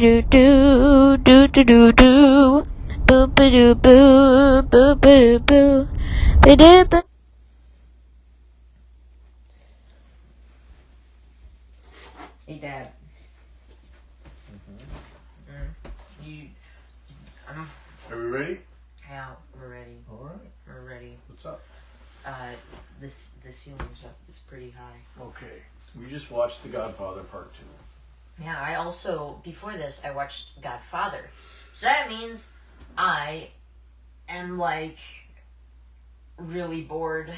do do do do do do. Boo ba doo boo boo boo boo. Ba doo boo. Hey, Dad. Are we ready? Yeah, we're ready. All right. We're ready. What's up? The ceiling's up. It's pretty high. Okay. We just watched The Godfather Part II. Yeah, I also, before this, I watched Godfather. So that means I am, like, really bored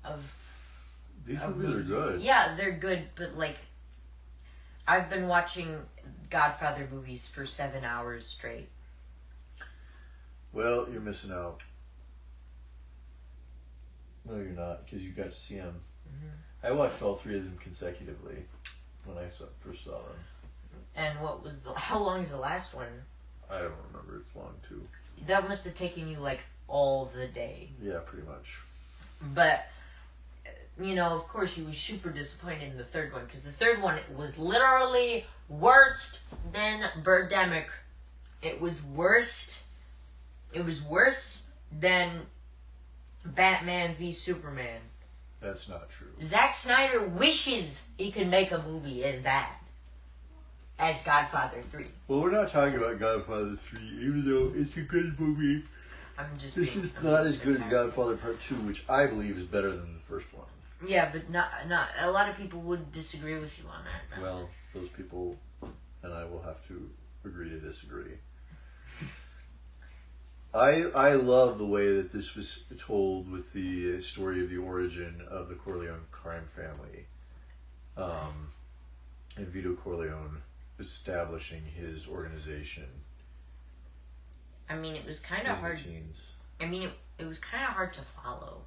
of... These movies are good. Yeah, they're good, but, like, I've been watching Godfather movies for 7 hours straight. Well, you're missing out. No, you're not, because you got to see them. Mm-hmm. I watched all three of them consecutively when I first saw them. And how long is the last one? I don't remember. It's long, too. That must have taken you, like, all the day. Yeah, pretty much. But, you know, of course, you were super disappointed in the third one, because the third one was literally worse than Birdemic. It was worse than Batman v Superman. That's not true. Zack Snyder wishes he could make a movie as bad as Godfather 3. Well, we're not talking about Godfather 3, even though it's a good movie. This is not as good as Godfather Part 2, which I believe is better than the first one. Yeah, but not a lot of people would disagree with you on that. Well, those people and I will have to agree to disagree. I love the way that this was told with the story of the origin of the Corleone crime family, and Vito Corleone establishing his organization. I mean, it was kind of hard. Teens. I mean, it was kind of hard to follow,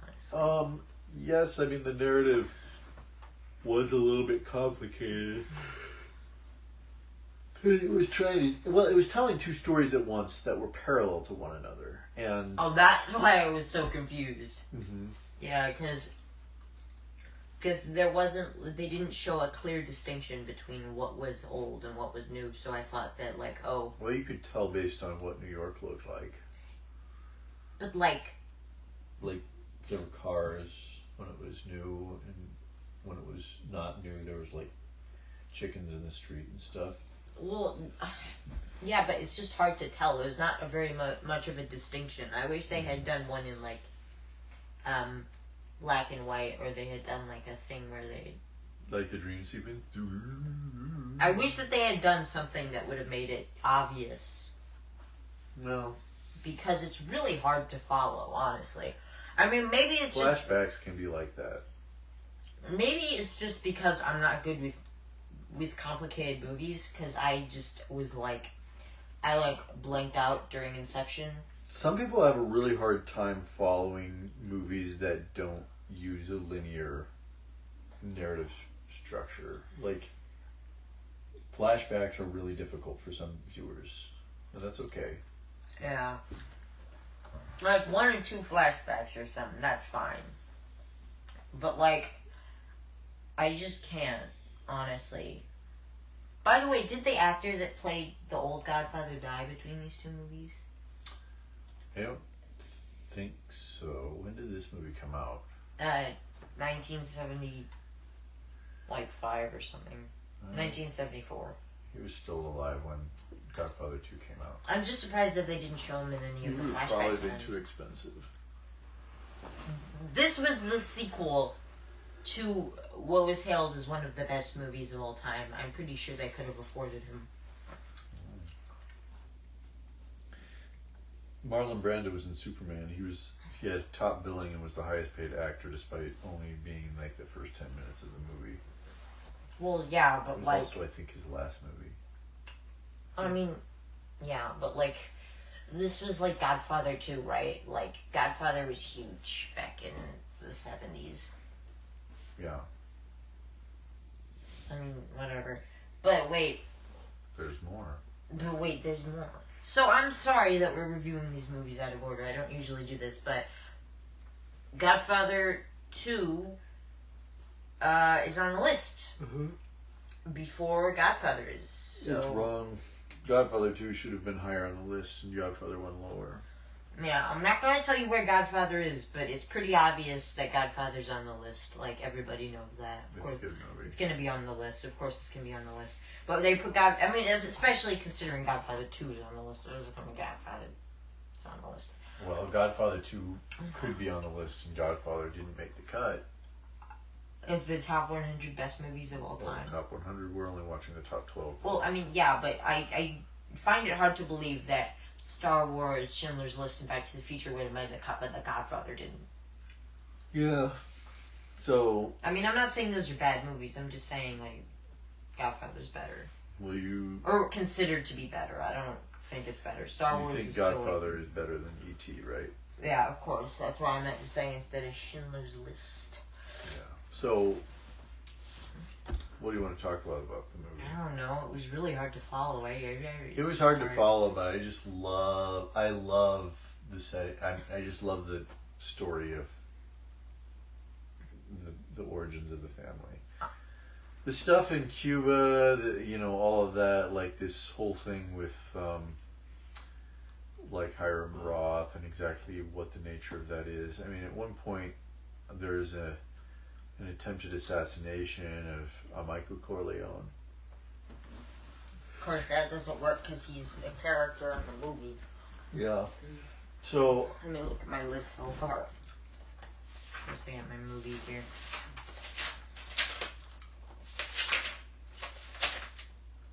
honestly. Yes, I mean the narrative was a little bit complicated. It was it was telling two stories at once that were parallel to one another, and that's why I was so confused. Mm-hmm. Yeah, because they didn't show a clear distinction between what was old and what was new. So I thought that well, you could tell based on what New York looked like. But there were cars when it was new, and when it was not new, there was chickens in the street and stuff. Well, yeah, but it's just hard to tell. There's not a very much of a distinction. I wish they had done one in black and white, or they had done a thing where they the dream sequence. I wish that they had done something that would have made it obvious. No, because it's really hard to follow. Honestly, I mean, maybe it's flashbacks can be like that. Maybe it's just because I'm not good with complicated movies, because I just was I blanked out during Inception. Some people have a really hard time following movies that don't use a linear narrative structure. Flashbacks are really difficult for some viewers, and that's okay. Yeah. 1 or 2 flashbacks or something, that's fine. But I just can't. Honestly. By the way, did the actor that played the old Godfather die between these two movies? I don't think so. When did this movie come out? 1975 or something. 1974. He was still alive when Godfather 2 came out. I'm just surprised that they didn't show him in any of the flashbacks. Probably been too expensive. This was the sequel to what was hailed as one of the best movies of all time. I'm pretty sure they could have afforded him. Marlon Brando was in Superman. He had top billing and was the highest paid actor, despite only being the first 10 minutes of the movie. Well, yeah, but it was also, I think, his last movie. I mean, yeah, but this was Godfather 2, right? Godfather was huge back in the 70s. Yeah. I mean, whatever. But wait. There's more. But wait, there's more. So I'm sorry that we're reviewing these movies out of order. I don't usually do this, but Godfather 2 is on the list. Mm-hmm. before Godfather is. So. It's wrong. Godfather 2 should have been higher on the list, and Godfather 1 lower. Yeah, I'm not going to tell you where Godfather is, but it's pretty obvious that Godfather's on the list. Like, everybody knows that. Of course, It's a good movie. it's going to be on the list. Of course, it's going to be on the list. But they put I mean, especially considering Godfather 2 is on the list. It doesn't come Godfather. It's on the list. Well, Godfather 2 could be on the list, and Godfather didn't make the cut. It's the top 100 best movies of all time. Well, top 100, we're only watching the top 12. Well, I mean, yeah, but I find it hard to believe that Star Wars, Schindler's List, and Back to the Future would have made the cut, but The Godfather didn't. Yeah. So... I mean, I'm not saying those are bad movies. I'm just saying, like, Godfather's better. Will you... Or considered to be better. I don't think it's better. Star Wars You think is Godfather is better than E.T., right? Yeah, of course. That's why I meant to say instead of Schindler's List. Yeah. So... What do you want to talk about the movie? I don't know. It was really hard to follow. It was hard to follow, but I love the set. I just love the story of the origins of the family. The stuff in Cuba, all of that, like this whole thing with, like Hiram Roth and exactly what the nature of that is. I mean, at one point, there's an attempted assassination of Michael Corleone. Of course, that doesn't work because he's a character in the movie. Yeah. So... Let me look at my list so far. Let's see at my movies here.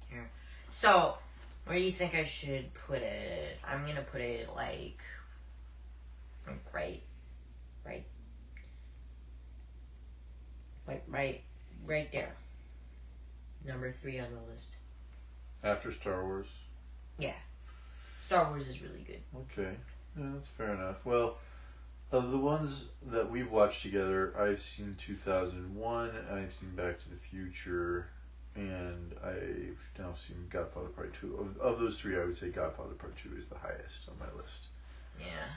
Here. So, where do you think I should put it? I'm gonna put it like right there. Number 3 on the list. After Star Wars? Yeah. Star Wars is really good. Okay. Yeah, that's fair enough. Well, of the ones that we've watched together, I've seen 2001, I've seen Back to the Future, and I've now seen Godfather Part II. Of those three, I would say Godfather Part II is the highest on my list. Yeah.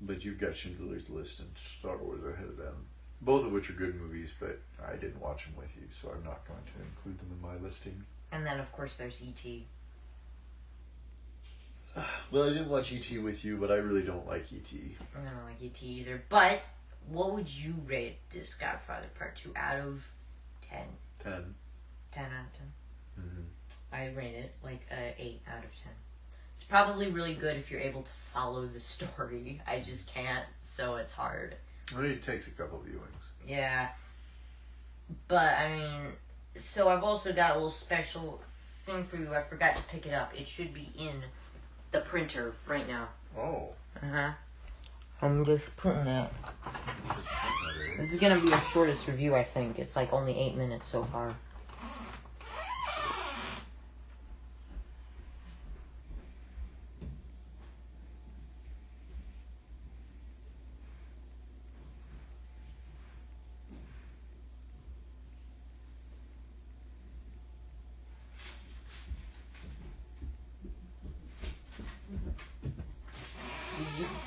But you've got Schindler's List and Star Wars ahead of them. Both of which are good movies, but I didn't watch them with you, so I'm not going to include them in my listing. And then, of course, there's E.T. Well, I didn't watch E.T. with you, but I really don't like E.T. I don't like E.T. either. But, what would you rate this Godfather Part 2 out of 10? 10. 10 out of 10? Mm-hmm. I rate it like 8 out of 10. It's probably really good if you're able to follow the story. I just can't, so it's hard. Well, it takes a couple of viewings. Yeah. But, I mean, so I've also got a little special thing for you. I forgot to pick it up. It should be in the printer right now. Oh. Uh-huh. I'm just putting it. This is going to be our shortest review, I think. It's like only 8 minutes so far.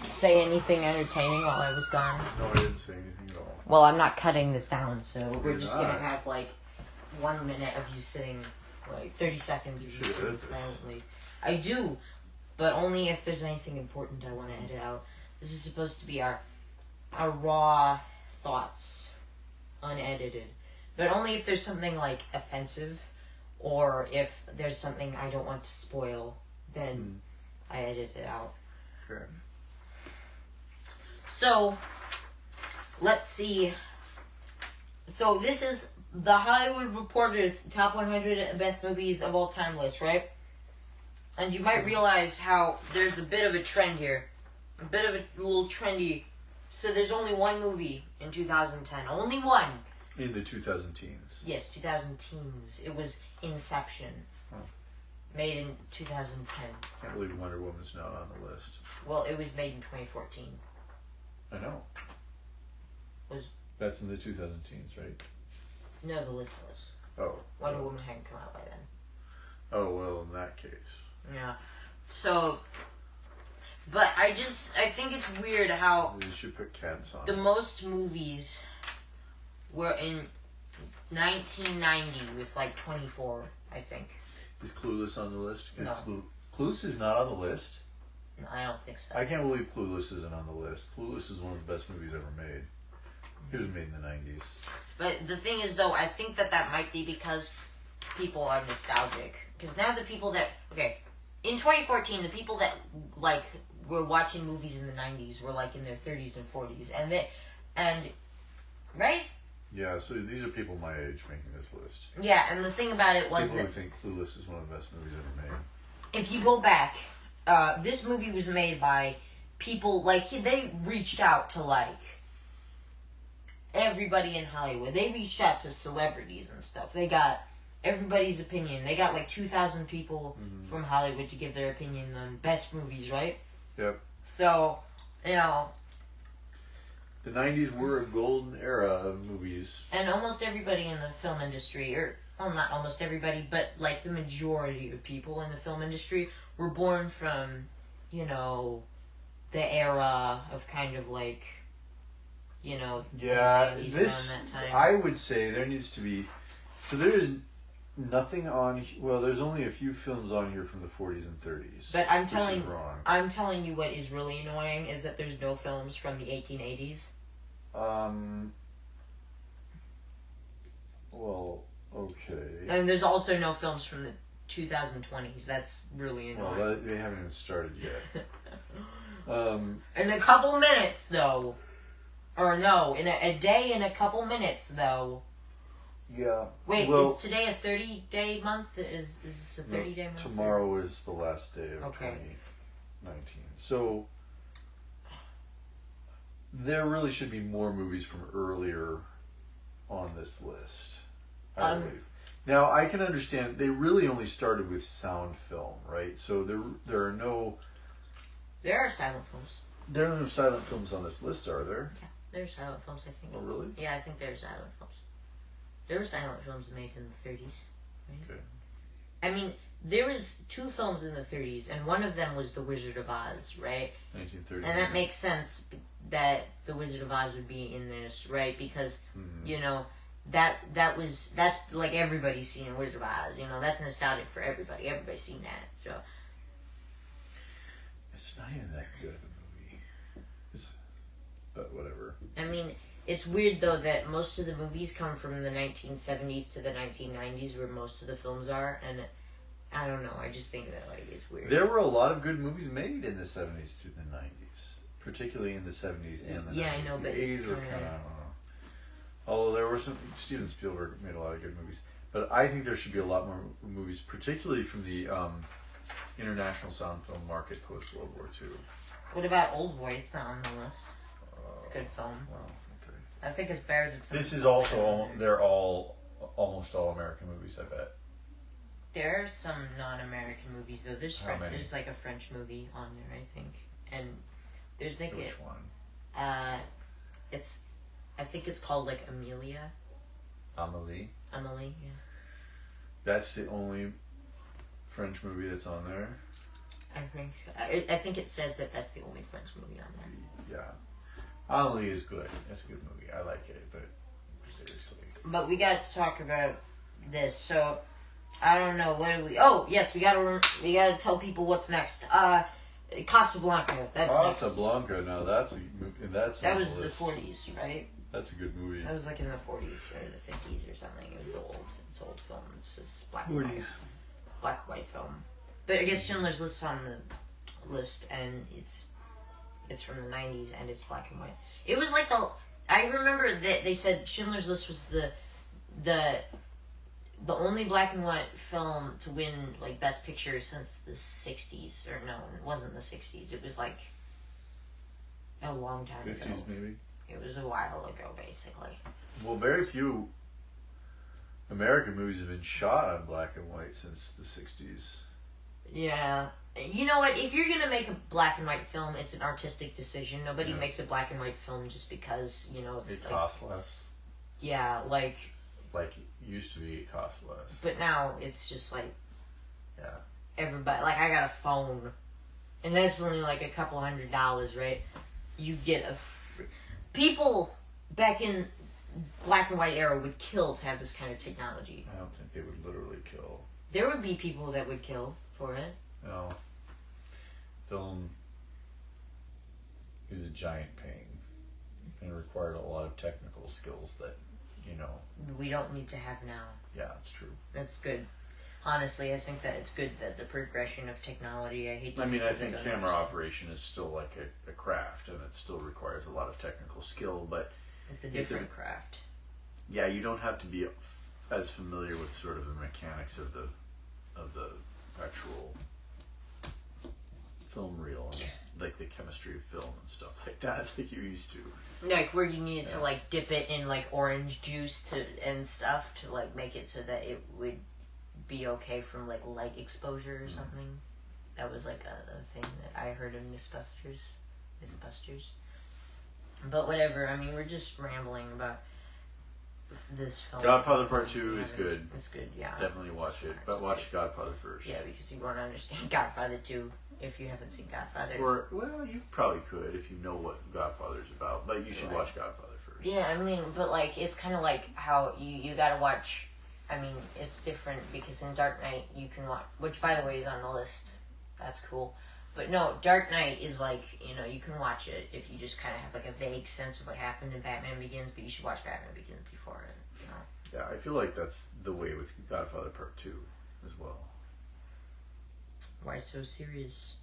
Say anything entertaining while I was gone? No, I didn't say anything at all. Well, I'm not cutting this down, so we're You're just not. gonna have like 1 minute of you sitting, like 30 seconds of you should sitting edit this. silently. I do, but only if there's anything important I want to edit out. This is supposed to be our raw thoughts, unedited, but only if there's something like offensive, or if there's something I don't want to spoil, then I edit it out. Okay. So, let's see. So, this is the Hollywood Reporter's top 100 best movies of all time list, right? And you might realize how there's a bit of a trend here. A bit of a little trendy. So, there's only one movie in 2010. Only one. In the 2010s. Yes, 2010s. It was Inception. Oh. Made in 2010. Can't believe Wonder Woman's not on the list. Well, it was made in 2014. I know. That's in the 2010s, right? No, the list was. Oh. Wonder Woman hadn't come out by then. Oh, well, in that case. Yeah. So, but I think it's weird how You should put Cats on. the most movies we're in 1990 with like 24, I think. Is Clueless on the list? No. Clueless is not on the list? No, I don't think so. I can't believe Clueless isn't on the list. Clueless is one of the best movies ever made. It was made in the 90s. But the thing is, though, I think that might be because people are nostalgic. Because now the people that... Okay, in 2014, the people that, like, were watching movies in the 90s were, like, in their 30s and 40s. And right? Yeah, so these are people my age making this list. Yeah, and the thing about it was people that... who think Clueless is one of the best movies ever made. If you go back, this movie was made by people, like, they reached out to, like, everybody in Hollywood. They reached out to celebrities and stuff. They got everybody's opinion. They got, like, 2,000 people from Hollywood to give their opinion on best movies, right? Yep. So, you know... The 90s were a golden era of movies. And almost everybody in the film industry, or, well, not almost everybody, but, like, the majority of people in the film industry were born from, you know, the era of kind of, like, you know, yeah, the 90s this, around that time. I would say there needs to be, so there is nothing on, well, there's only a few films on here from the 40s and 30s. But I'm telling you what is really annoying is that there's no films from the 1880s. Well, okay. And there's also no films from the 2020s. That's really annoying. Well, they haven't even started yet. In a couple minutes, though. Or no, in a day and a couple minutes, though. Yeah. Wait, well, is today a 30-day month? Is this a 30-day month? Tomorrow is the last day of 2019. So, there really should be more movies from earlier on this list, I believe. Now, I can understand, they really only started with sound film, right? So, there are no... There are silent films. There are no silent films on this list, are there? Yeah, there are silent films, I think. Oh, really? Yeah, I think there are silent films. There were silent films made in the 30s, right? Okay. I mean, there was 2 films in the 30s, and one of them was The Wizard of Oz, right? 1930. And that makes sense that The Wizard of Oz would be in this, right? Because, you know, that's like everybody's seen A Wizard of Oz, you know, that's nostalgic for everybody. Everybody's seen that, so. It's not even that good of a movie. But whatever. I mean, it's weird, though, that most of the movies come from the 1970s to the 1990s, where most of the films are, and I don't know, I just think that, like, it's weird. There were a lot of good movies made in the 70s to the 90s, particularly in the 70s and the 90s. Yeah, I know, the but 80s it's were kind of, I don't know. Although there were some, Steven Spielberg made a lot of good movies, but I think there should be a lot more movies, particularly from the international sound film market post World War II. What about Old Boy? It's not on the list. It's a good film. Well, okay. I think it's better than some. This is also they're all almost all American movies, I bet. There are some non-American movies though. There's How many? There's like a French movie on there, I think, and there's like Which one? I think it's called like Amelia. Amélie. Amelie, yeah. That's the only French movie that's on there. I think so. I think it says that that's the only French movie on there. Yeah. Amelie is good. That's a good movie. I like it, but seriously. But we got to talk about this. So I don't know. What do we? Oh yes, we gotta tell people what's next. Casablanca. That's Casablanca. Now that was the 40s, right? That's a good movie. That was like in the 40s or the 50s or something. It was old. It's old film. It's just black and white. Black and white film. But I guess Schindler's List's on the list, and it's from the 90s, and it's black and white. It was like I remember that they said Schindler's List was the only black and white film to win like Best Picture since the 60s. Or no, it wasn't the 60s. It was like a long time 50s ago. maybe. It was a while ago, basically. Well, very few American movies have been shot on black and white since the 60s. Yeah. You know what? If you're going to make a black and white film, it's an artistic decision. Nobody makes a black and white film just because, you know, it's it like, costs less. Yeah, like it used to be, it costs less. But now it's just like, yeah, everybody, like I got a phone, and that's only like a couple $100, right? You get people back in black and white era would kill to have this kind of technology. I don't think they would literally kill. There would be people that would kill for it. No. Film is a giant pain and required a lot of technical skills that, we don't need to have now. Yeah, it's true. That's good. Honestly, I think that it's good that the progression of technology, I think camera operation is still like a craft, and it still requires a lot of technical skill, but it's a different craft. Yeah, you don't have to be as familiar with sort of the mechanics of the actual film reel, and like the chemistry of film and stuff like that, like you used to. Like where you needed to like dip it in like orange juice and stuff to like make it so that it would be okay from like light exposure or something. That was like a thing that I heard of Mythbusters. But whatever, I mean, we're just rambling about this film. Godfather Part II is good. It's good, yeah. Definitely watch it, but watch Godfather first. Yeah, because you won't understand Godfather 2 if you haven't seen Godfather. Or, well, you probably could if you know what Godfather's about, but you should watch Godfather first. Yeah, I mean, but like, it's kind of like how you gotta watch. I mean, it's different because in Dark Knight you can watch, which by the way is on the list. That's cool. But no, Dark Knight is like, you can watch it if you just kind of have like a vague sense of what happened in Batman Begins, but you should watch Batman Begins before it, Yeah, I feel like that's the way with Godfather Part II as well. Why so serious?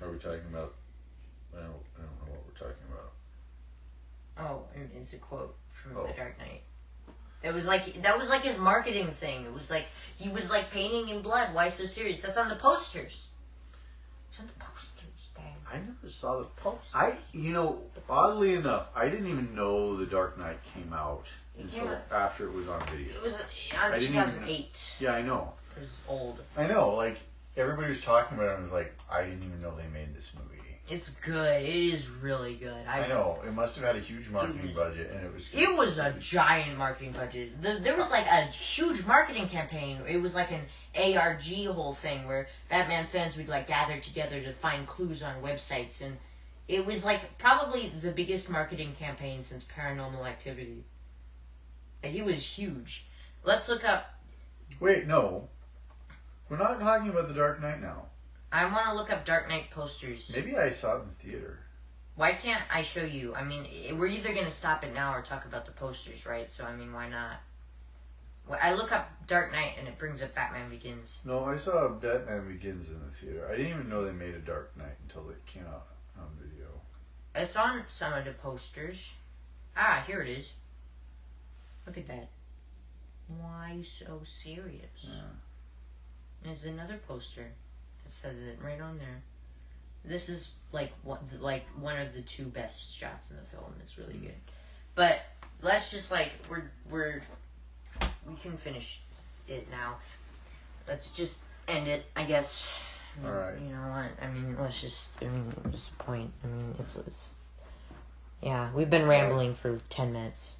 Are we talking about, I don't know what we're talking about. Oh, it's a quote from The Dark Knight. That was like his marketing thing. It was like he was like painting in blood. Why so serious? That's on the posters. It's on the posters, Dad. I never saw the posters. Oddly enough, I didn't even know The Dark Knight came out until after it was on video. It was on 2008. Yeah, I know. It was old. I know. Like everybody was talking about it, and I was like, I didn't even know they made this movie. It's good. It is really good. I know. It must have had a huge marketing budget, and it was good. It was a giant marketing budget. There was like a huge marketing campaign. It was like an ARG whole thing where Batman fans would like gather together to find clues on websites, and it was like probably the biggest marketing campaign since Paranormal Activity. Like, it was huge. Let's look up. Wait, no. We're not talking about The Dark Knight now. I want to look up Dark Knight posters. Maybe I saw it in the theater. Why can't I show you? I mean, we're either going to stop it now or talk about the posters, right? So, I mean, why not? Well, I look up Dark Knight and it brings up Batman Begins. No, I saw Batman Begins in the theater. I didn't even know they made a Dark Knight until it came out on video. It's on some of the posters. Ah, here it is. Look at that. Why so serious? Yeah. There's another poster. It says it right on there. This is like one of the two best shots in the film. It's really good. But let's just we can finish it now. Let's just end it, I guess. All right. You know what? I mean, what's the point? I mean, it's yeah. We've been rambling for 10 minutes.